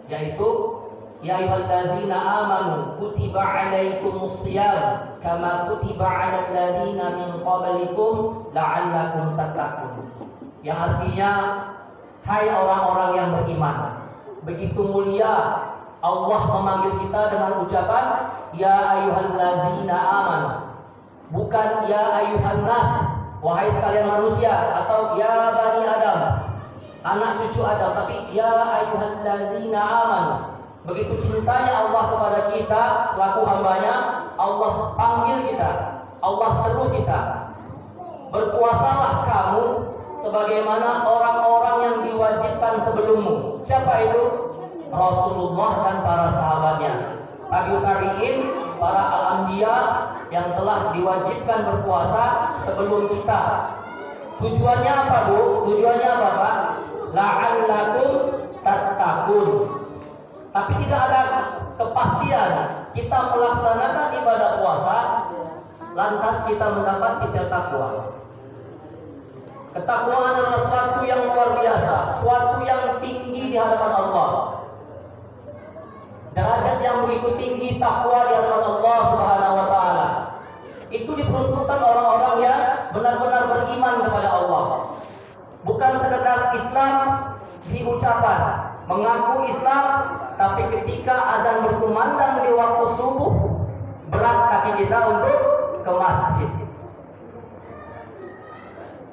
yaitu ya ayyuhallazina amanu kutiba alaikumusiyam kama kutiba alal ladzina min qablikum la'allakum tattaqun. Yang artinya, hai orang-orang yang beriman, begitu mulia Allah memanggil kita dengan ucapan ya ayyuhallazina amanu, bukan ya ayyuhan nas, wahai sekalian manusia, atau ya bani Adam, anak cucu Adam, tapi ya ayyuhallazina amanu. Begitu cintanya Allah kepada kita selaku hambanya, Allah panggil kita, Allah seru kita, berpuasalah kamu sebagaimana orang-orang yang diwajibkan sebelummu. Siapa itu? Rasulullah dan para sahabatnya, tabi'ut tabi'in, para al-anbiya yang telah diwajibkan berpuasa sebelum kita. Tujuannya apa, Bu? Tujuannya apa, Pak? La'allakum tattaqun. Tapi tidak ada kepastian kita melaksanakan ibadah puasa lantas kita mendapat titik takwa. Ketakwaan adalah sesuatu yang luar biasa, sesuatu yang tinggi di hadapan Allah. Derajat yang begitu tinggi takwa di hadapan Allah Subhanahu wa taala. Itu diperuntukkan orang-orang yang benar-benar beriman kepada Allah. Bukan sekedar Islam di ucapan, mengaku Islam, tapi ketika azan berkumandang di waktu subuh, berat kaki kita untuk ke masjid.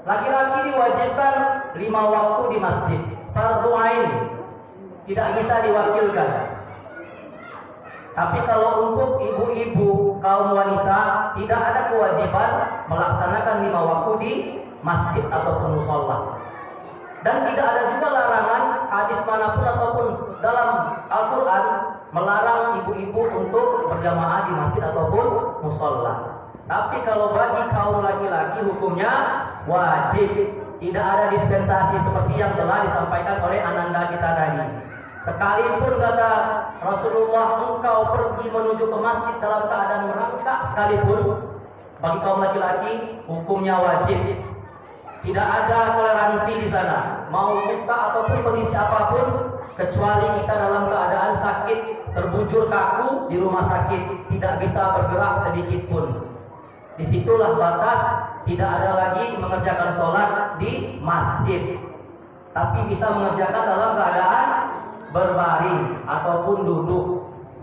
Laki-laki diwajibkan 5 waktu di masjid, fardu ain, tidak bisa diwakilkan. Tapi kalau untuk ibu-ibu, kaum wanita, tidak ada kewajiban melaksanakan 5 waktu di masjid ataupun musholla. Dan tidak ada juga larangan hadis manapun ataupun dalam Al-Quran melarang ibu-ibu untuk berjamaah di masjid ataupun musholla. Tapi kalau bagi kaum laki-laki hukumnya wajib. Tidak ada dispensasi seperti yang telah disampaikan oleh ananda kita tadi. Sekalipun kata Rasulullah, engkau pergi menuju ke masjid dalam keadaan merangkak sekalipun, bagi kaum laki-laki hukumnya wajib. Tidak ada toleransi di sana, mau buka ataupun kondisi apapun, kecuali kita dalam keadaan sakit, terbujur kaku di rumah sakit, tidak bisa bergerak sedikit pun. Disitulah batas, tidak ada lagi mengerjakan sholat di masjid, tapi bisa mengerjakan dalam keadaan berbaring ataupun duduk.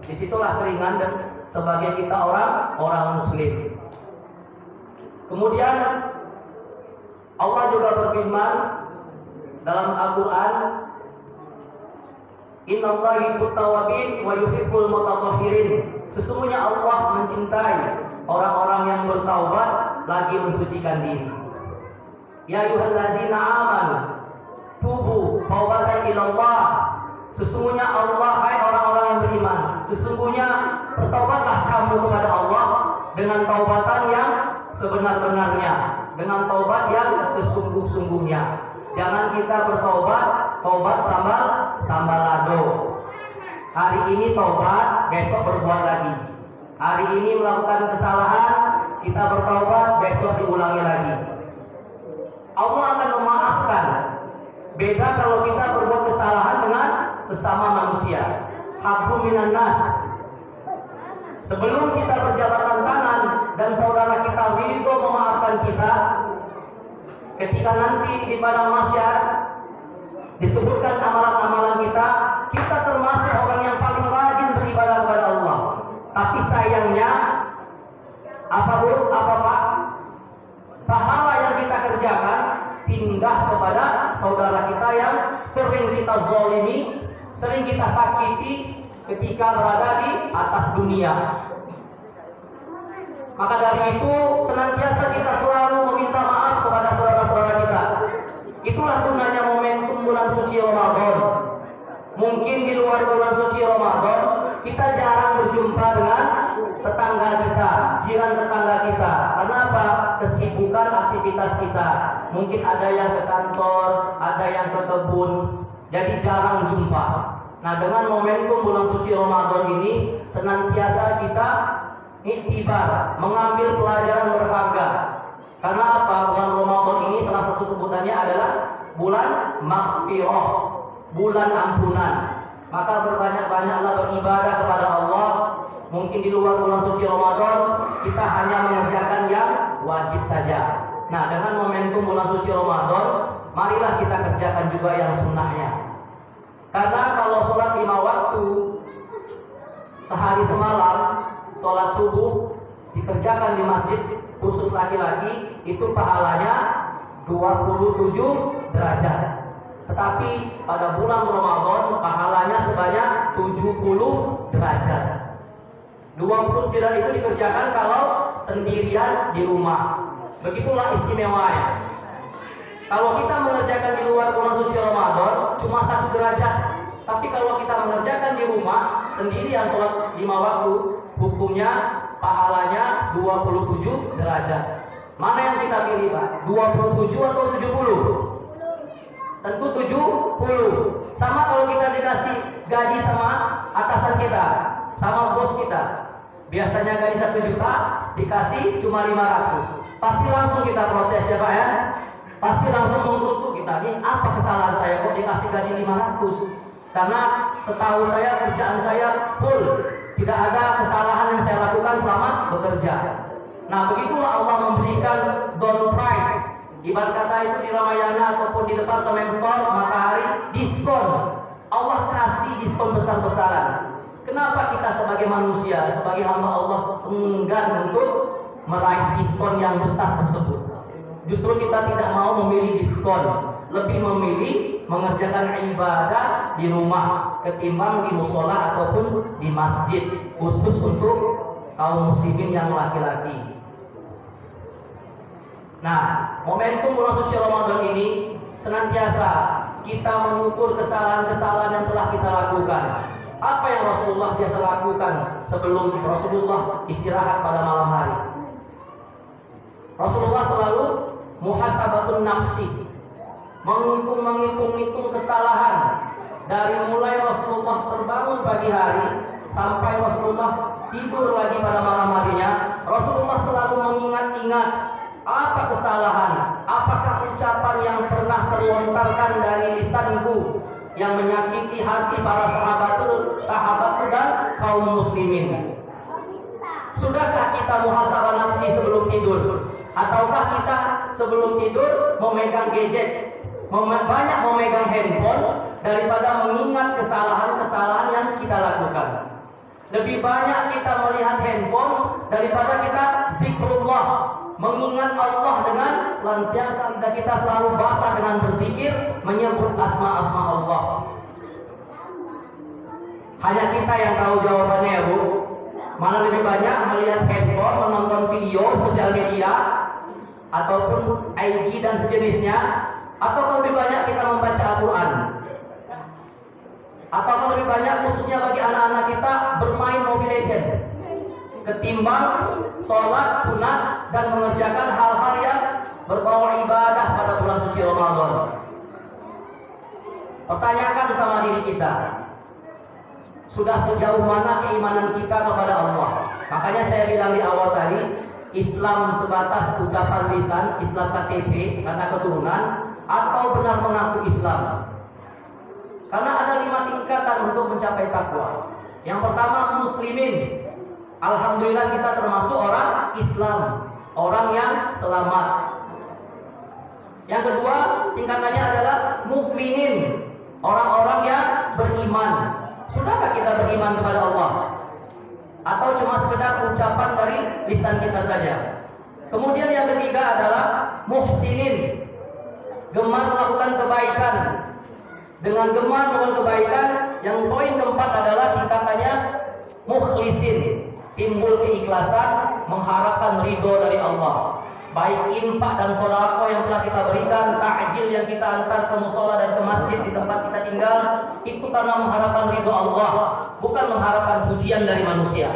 Disitulah keringan dan sebagai kita orang muslim. Kemudian Allah juga berfirman dalam Al-Quran, Innallaha yuhibbut tawwabin wa yuhibbul mutatahhirin. Sesungguhnya Allah mencintai orang-orang yang bertaubat lagi mensucikan diri. Ya ayyuhallazina amanu tubu taubatan ilallah. Sesungguhnya Allah, hai orang-orang yang beriman, sesungguhnya bertaubatlah kamu kepada Allah dengan taubatan yang sebenar-benarnya, dengan taubat yang sesungguh-sungguhnya. Jangan kita bertaubat, taubat sambal lado. Hari ini taubat, besok berbuat lagi. Hari ini melakukan kesalahan, kita bertaubat, besok diulangi lagi. Allah akan memaafkan. Beda kalau kita berbuat kesalahan dengan sesama manusia. Hablum minan nas. Sebelum kita berjabatan tangan dan saudara kita ridho memaafkan kita, ketika nanti di padang mahsyar disebutkan amalan-amalan kita, kita termasuk orang yang paling rajin beribadah kepada Allah. Tapi sayangnya apa Bu? Apa Pak? Pahala yang kita kerjakan pindah kepada saudara kita yang sering kita zalimi, sering kita sakiti ketika berada di atas dunia. Maka dari itu senantiasa kita selalu meminta maaf kepada saudara-saudara kita. Itulah gunanya momentum bulan suci Ramadan. Mungkin di luar bulan suci Ramadan kita jarang berjumpa dengan tetangga kita, jiran tetangga kita. Karena apa? Kesibukan aktivitas kita. Mungkin ada yang ke kantor, ada yang ke kebun, jadi jarang jumpa. Nah, dengan momentum bulan suci Ramadan ini senantiasa kita iktibar, mengambil pelajaran berharga. Karena apa? Bulan Ramadan ini salah satu sebutannya adalah bulan maghfirah, bulan ampunan. maka berbanyak-banyaklah beribadah kepada Allah. Mungkin di luar bulan suci Ramadan kita hanya mengerjakan yang wajib saja. Nah, dengan momentum bulan suci Ramadan, marilah kita kerjakan juga yang sunnahnya. Karena kalau sholat 5 waktu sehari semalam, sholat subuh dikerjakan di masjid khusus laki-laki, itu pahalanya 27 derajat. Tetapi pada bulan Ramadan pahalanya sebanyak 70 derajat. 20 derajat itu dikerjakan kalau sendirian di rumah. Begitulah istimewanya. Kalau kita mengerjakan di luar bulan suci Ramadan cuma 1 derajat. Tapi kalau kita mengerjakan di rumah sendirian sholat 5 waktu, hukumnya pahalanya 27 derajat. Mana yang kita pilih, Pak? 27 atau 70? Tentu 70. Sama kalau kita dikasih gaji sama atasan kita, sama bos kita. Biasanya gaji 1 juta, dikasih cuma 500. Pasti langsung kita protes ya Pak ya. Pasti langsung mengkutuk kita, ini apa kesalahan saya kok dikasih gaji 500? Karena setahu saya kerjaan saya full, tidak ada kesalahan yang saya lakukan selama bekerja. Nah, begitulah Allah memberikan door prize. Ibarat kata itu di Ramayana ataupun di departemen store Matahari, diskon. Allah kasih diskon besar-besaran. Kenapa kita sebagai manusia, sebagai hamba Allah enggan untuk meraih diskon yang besar tersebut? Justru kita tidak mau memilih diskon, lebih memilih mengerjakan ibadah di rumah ketimbang di musola ataupun di masjid, khusus untuk kaum muslimin yang laki-laki. Nah, momentum bulan suci Ramadan ini senantiasa kita mengukur kesalahan-kesalahan yang telah kita lakukan. Apa yang Rasulullah biasa lakukan sebelum Rasulullah istirahat pada malam hari? Rasulullah selalu muhasabatun nafsi, menghitung kesalahan dari mulai Rasulullah terbangun pagi hari sampai Rasulullah tidur lagi pada malam harinya. Rasulullah selalu mengingat-ingat apa kesalahan, apakah ucapan yang pernah terlontarkan dari lisanku yang menyakiti hati para sahabatku dan kaum muslimin. Sudahkah kita muhasabah nafsi sebelum tidur? Ataukah kita sebelum tidur memegang gadget, banyak memegang handphone daripada mengingat kesalahan-kesalahan yang kita lakukan? Lebih banyak kita melihat handphone daripada kita zikrullah, mengingat Allah dengan senantiasa lidah kita selalu basah dengan berzikir, menyebut asma-asma Allah. Hanya kita yang tahu jawabannya ya Bu. Mana lebih banyak melihat handphone, menonton video sosial media ataupun IG dan sejenisnya, atau lebih banyak kita membaca Al-Quran, atau lebih banyak khususnya bagi anak-anak kita bermain Mobile Legends ketimbang sholat sunat dan mengerjakan hal-hal yang berbau ibadah pada bulan suci Ramadan. Pertanyakan sama diri kita, sudah sejauh mana keimanan kita kepada Allah? Makanya saya bilang di awal tadi, Islam sebatas ucapan lisan, Islam KTP karena keturunan, atau benar mengaku Islam. Karena ada 5 tingkatan untuk mencapai takwa. Yang pertama muslimin. Alhamdulillah kita termasuk orang Islam, orang yang selamat. Yang kedua tingkatannya adalah mukminin, orang-orang yang beriman. Sudahkah kita beriman kepada Allah? Atau cuma sekedar ucapan dari lisan kita saja? Kemudian yang ketiga adalah muhsinin, gemar melakukan kebaikan. Dengan gemar melakukan kebaikan, yang poin keempat adalah tingkatannya mukhlisin, timbul keikhlasan, mengharapkan ridho dari Allah. Baik infak dan sedekah yang telah kita berikan, takjil yang kita antar ke musola dan ke masjid di tempat kita tinggal, itu karena mengharapkan ridho Allah, bukan mengharapkan pujian dari manusia.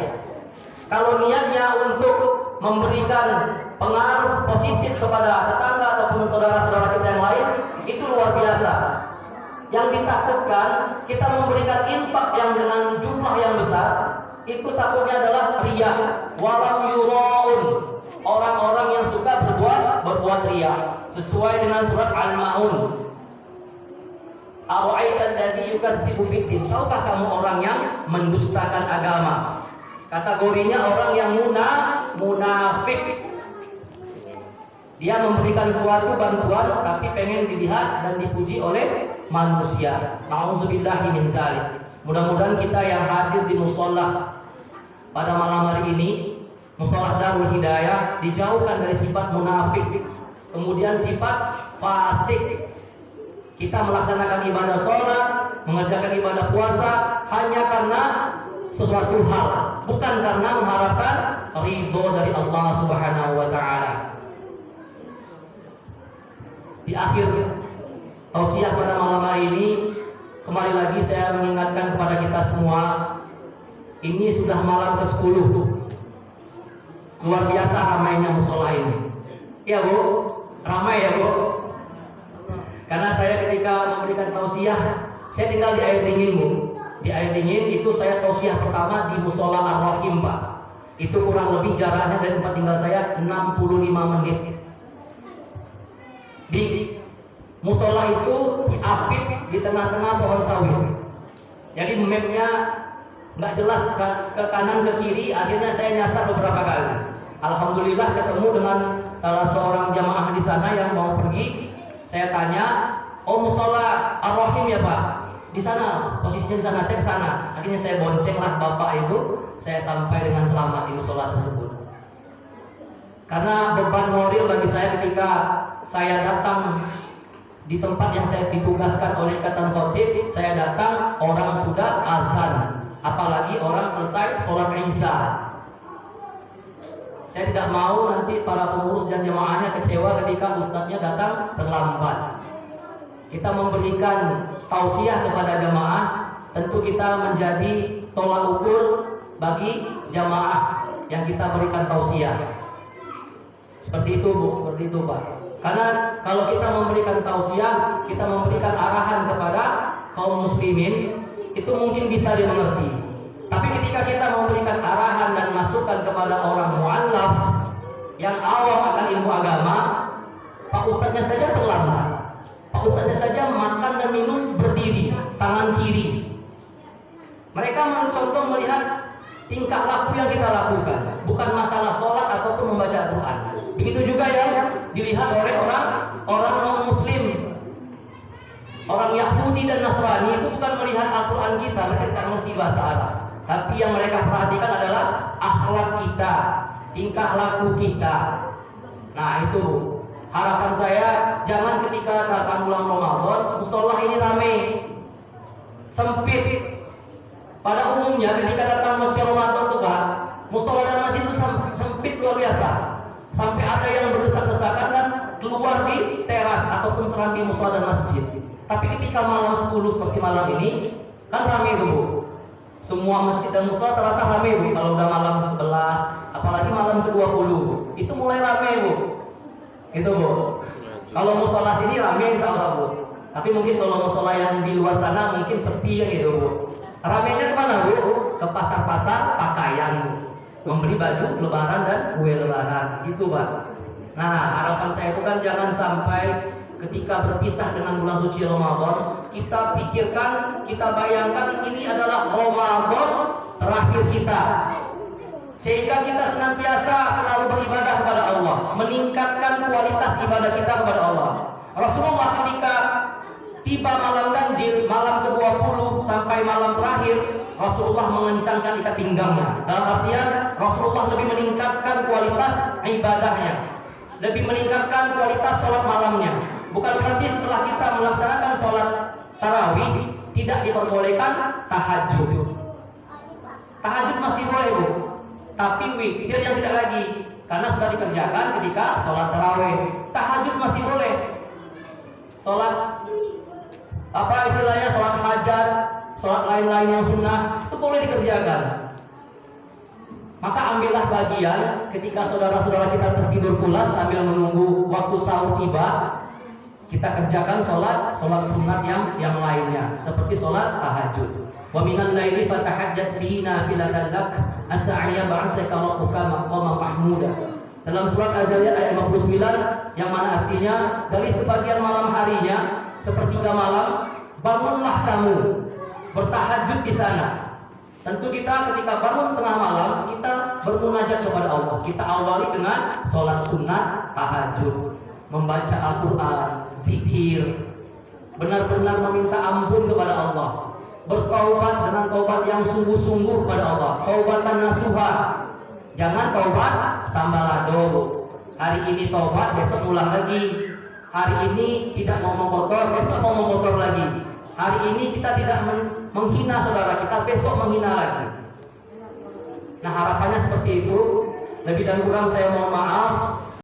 Kalau niatnya untuk memberikan pengaruh positif kepada tetangga ataupun saudara-saudara kita yang lain, itu luar biasa. Yang ditakutkan, kita memberikan infak yang dengan jumlah yang besar, itu takutnya adalah riya, walam yuraun, orang-orang yang suka berbuat riya, sesuai dengan surat Al-Maun. Ara'aital ladzi yukadzibu biddin. Tahukah kamu orang yang mendustakan agama? Kategorinya orang yang munafik. Dia memberikan suatu bantuan tapi pengen dilihat dan dipuji oleh manusia. Nauzubillahi min dzalik. Mudah-mudahan kita yang hadir di musholla pada malam hari ini, musholla Darul Hidayah, dijauhkan dari sifat munafik, kemudian sifat fasik. Kita melaksanakan ibadah sholat, mengerjakan ibadah puasa hanya karena sesuatu hal, bukan karena mengharapkan ridho dari Allah Subhanahu wa Ta'ala. Di akhir tausiah pada malam hari ini, kembali lagi saya mengingatkan kepada kita semua, ini sudah malam ke-10. Luar biasa ramainya musola ini. Ya Bu, ramai ya Bu. Karena saya ketika memberikan tausiah, saya tinggal di air dingin Bu. Di air dingin itu saya tausiah pertama di musola Ar-Rahim Pak. Itu kurang lebih jaraknya dari tempat tinggal saya 65 menit. Di musola itu diapit di tengah-tengah pohon sawit. Jadi mapnya nggak jelas ke kanan ke kiri. Akhirnya saya nyasar beberapa kali. Alhamdulillah ketemu dengan salah seorang jamaah di sana yang mau pergi. Saya tanya, oh musola Ar-Rahim ya Pak? Di sana, posisinya di sana, saya ke sana. Akhirnya saya boncenglah bapak itu, saya sampai dengan selamat di musola tersebut. Karena beban moral bagi saya ketika saya datang di tempat yang saya ditugaskan oleh Ikatan Khotib, saya datang orang sudah azan, apalagi orang selesai sholat Isya. Saya tidak mau nanti para pengurus dan jemaahnya kecewa ketika ustadznya datang terlambat. Kita memberikan tausiah kepada jemaah, tentu kita menjadi tolak ukur bagi jemaah yang kita berikan tausiah. Seperti itu Bu, seperti itu Pak. Karena kalau kita memberikan tausiah, kita memberikan arahan kepada kaum muslimin, itu mungkin bisa dimengerti. Tapi ketika kita memberikan arahan dan masukan kepada orang mu'allaf yang awam akan ilmu agama, Pak Ustadznya saja terlambat, Pak Ustadznya saja makan dan minum berdiri, tangan kiri. Mereka mencontoh melihat tingkah laku yang kita lakukan, bukan masalah sholat ataupun membaca Al-Quran. Begitu juga yang dilihat oleh orang non-muslim. Orang Yahudi dan Nasrani itu bukan melihat Al-Quran kita, mereka tidak mengerti bahasa Arab. Tapi yang mereka perhatikan adalah akhlak kita, tingkah laku kita. Nah itu harapan saya, jangan ketika datang bulan Ramadan musola ini ramai, sempit. Pada umumnya ketika datang masjid Ramadan itu Pak, musola dan masjid itu sempit luar biasa. Sampai ada yang berdesak-desakan dan keluar di teras ataupun serambi musola dan masjid. Tapi ketika malam 10 seperti malam ini, kan ramai itu Bu. Semua masjid dan musola ternyata ramai Bu. Kalau udah malam 11, apalagi malam ke-20, itu mulai ramai Bu. Itu Bu. Kalau musola sini ramai insya Allah Bu. Tapi mungkin kalau musola yang di luar sana mungkin sepi ya gitu Bu. Ramainya kemana Bu? Ke pasar-pasar pakaian Bu. Membeli baju lebaran dan kue lebaran. Itu Pak. Nah harapan saya itu kan jangan sampai ketika berpisah dengan bulan suci Ramadan, kita pikirkan, kita bayangkan ini adalah Ramadan terakhir kita, sehingga kita senantiasa selalu beribadah kepada Allah, meningkatkan kualitas ibadah kita kepada Allah. Rasulullah ketika tiba malam ganjil, malam ke-20 sampai malam terakhir, Rasulullah mengencangkan ikat pinggangnya. Dalam artian Rasulullah lebih meningkatkan kualitas ibadahnya, lebih meningkatkan kualitas sholat malamnya. Bukan berarti setelah kita melaksanakan sholat tarawih tidak diperbolehkan tahajud. Tahajud masih boleh Bu, tapi witir yang tidak lagi, karena sudah dikerjakan ketika sholat tarawih. Tahajud masih boleh. Sholat apa istilahnya, sholat hajat, sholat lain-lain yang sunnah itu boleh dikerjakan. Maka ambillah bagian ketika saudara-saudara kita tertidur pulas sambil menunggu waktu sahur tiba, kita kerjakan sholat sunat yang lainnya seperti sholat tahajud. Wa minal laili fatahajjat bihi nafilatan lak asa ayya ba'atsaka rabbuka maqaman mahmuda. Dalam surat Az-Zariyat ayat 59 yang mana artinya dari sebagian malam harinya sepertiga malam bangunlah kamu bertahajud di sana. Tentu kita ketika bangun tengah malam, kita bermunajat kepada Allah. Kita awali dengan sholat sunat, tahajud, membaca Al-Quran, zikir, benar-benar meminta ampun kepada Allah, bertaubat dengan taubat yang sungguh-sungguh kepada Allah, taubatan nasuha. Jangan taubat sambalado. Hari ini taubat, besok ulang lagi. Hari ini tidak mau mengkotor, besok mau mengkotor lagi. Hari ini kita tidak menghina saudara kita, besok menghina lagi. Nah, harapannya seperti itu. Lebih dan kurang saya mohon maaf.